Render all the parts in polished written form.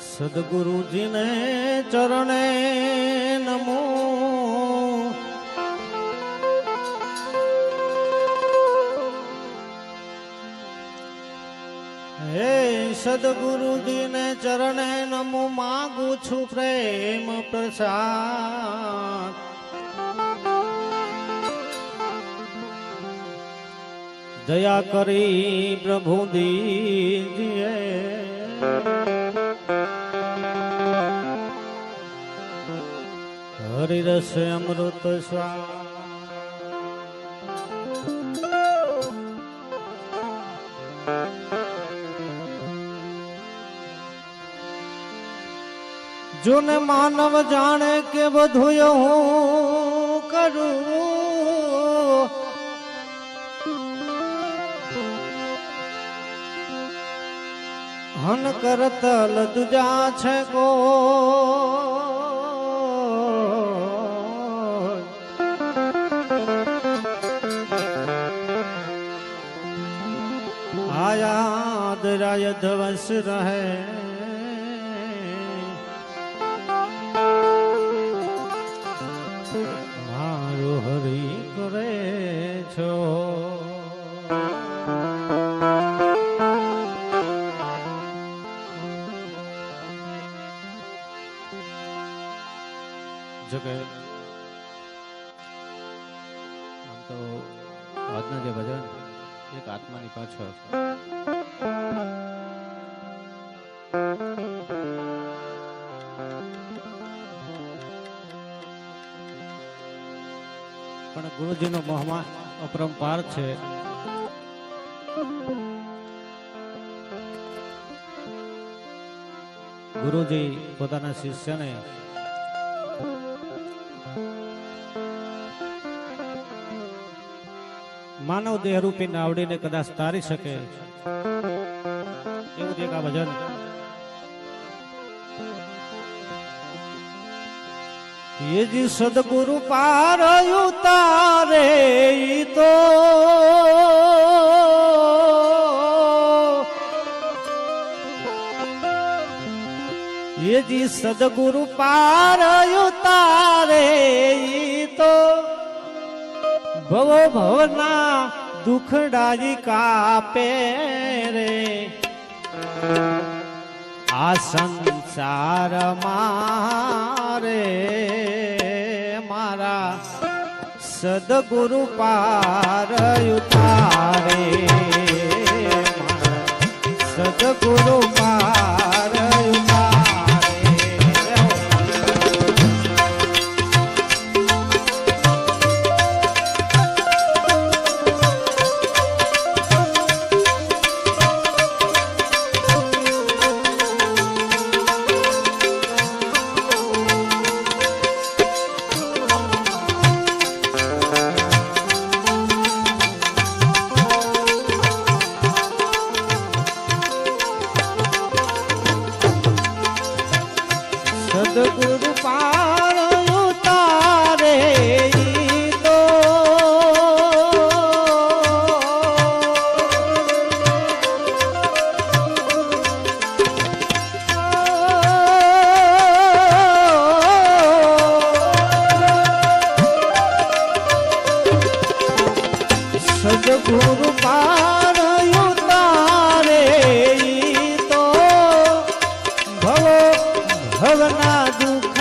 સદગુરુજી ને ચરણે નમો હે સદગુરુજી ને ચરણે નમો માગુ છું પ્રેમ પ્રસાદ દયા કરી પ્રભુ દીજીએ હરિરસ અમૃત સ્વા જોને માનવ જાણે કે બધું હું કરું હન કરતલ દુજા છે કો આયાદ રાય ધવસ રહે મારું હરી કરે છો જોકે આમ તો આજના જે ભજન એક આત્માની પાછળ પણ ગુરુજીનો મહિમા અપરંપાર છે. ગુરુજી પોતાના શિષ્યને માનવ દેહ રૂપી નાવડીને કદાચ તારી શકે એવું એક આ ભજન ये जी सदगुरु पार उतारे तो ये जी सदगुरु पार उतारे तो भवो भवना दुखडाई कापे रे आ संसार मारे मारा सदगुरु पार उतारे सदगुरु पार सदगुरु पार उतारे तो सदगुरु पार उतारे तो भवो भवना दुख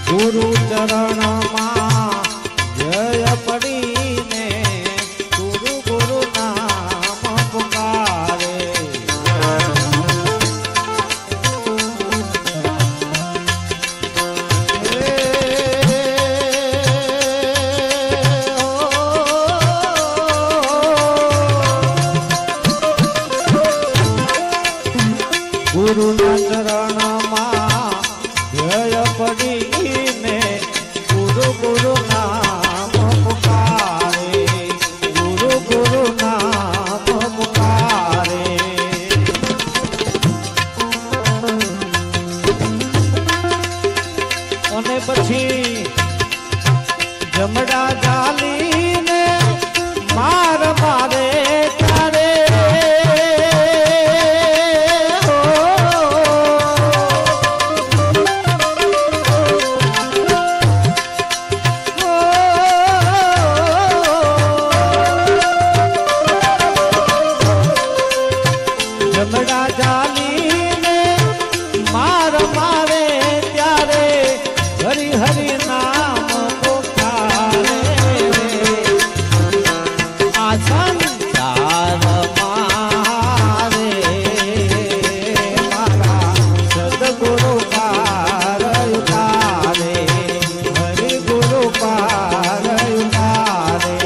ગુરુ ચરણમાં જય પડીને ગુરુ ગુરુ નામ પુકારે. ગુરુના ચરણમાં જય પડીને ગુરુ ગુરુ નામ પુકારે. ગુરુ ગુરુ નામ પુકારે. અને પછી જમડા ચાલીને માર મારે તારે. જમડા ચાલીને માર મારે ત્યારે હરિ હરિ નામ પુકારે. આ સંસાર મારે મારા સદગુરુ પાર ઉતારે. હરિ ગુરુ પાર ઉતારે.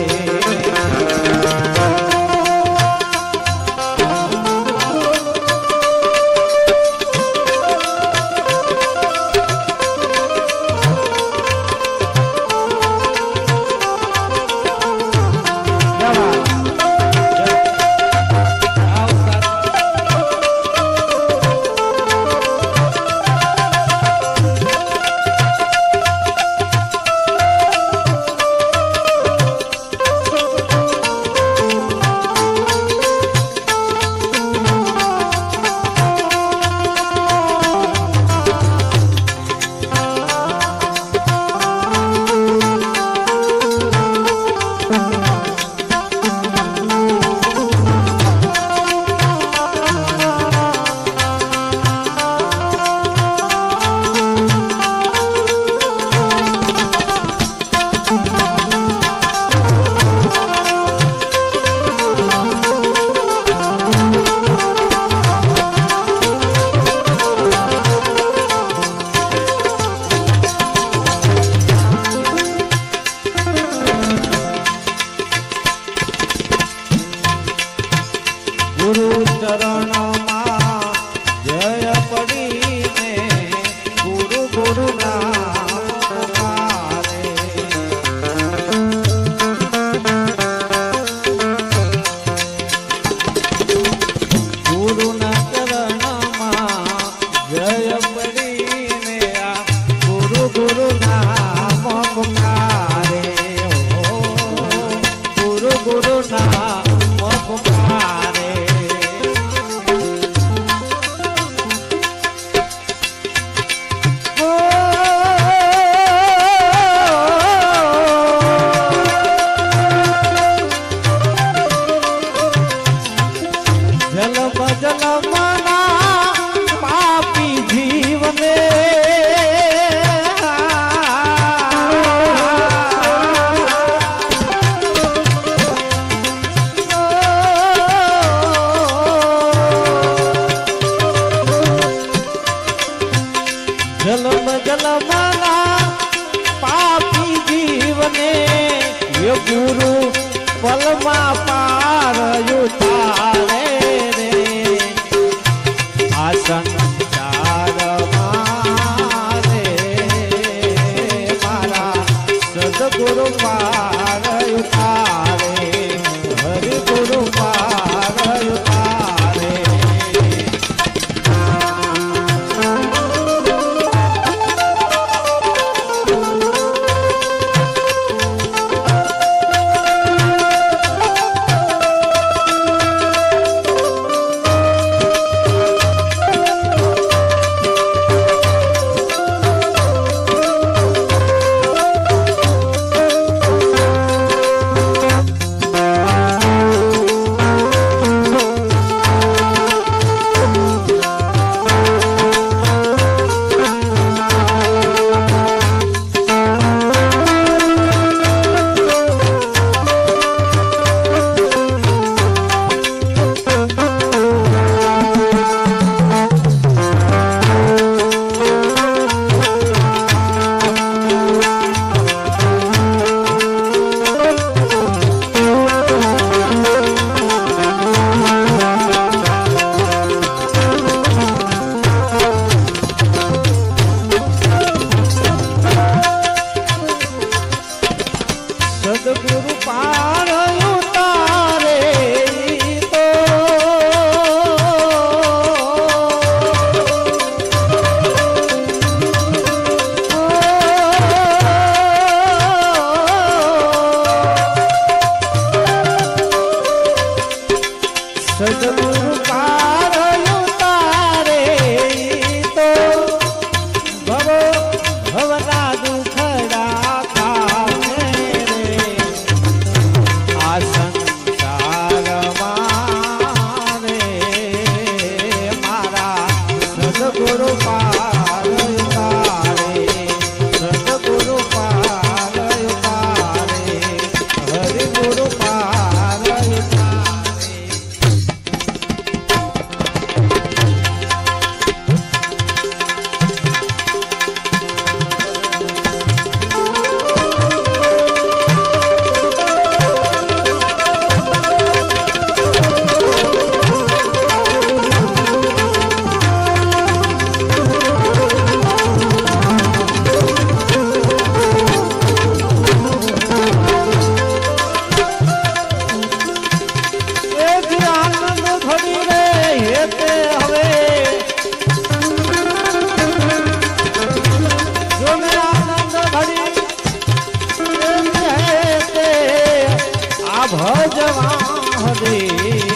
ગુરુ ચરણમાં જય પડીને ગુરુ ગુરુ નામ પુકારે. ગુરુના ચરણમાં જય પડીને આ ગુરુ ગુરુ નામ પુકારે. ગુરુ ગુરુ નામ પુકારે. જલમ જલમના પાપી જીવને જલમ જલમના પાપી જીવને એ ગુરુ પલમાં પાર ઉતારે રે. આ સંસાર મારે મારા સદગુરુ પાર ઉતારે. હરિ ગુરુ પાર ઉતારે. ભજવા હરે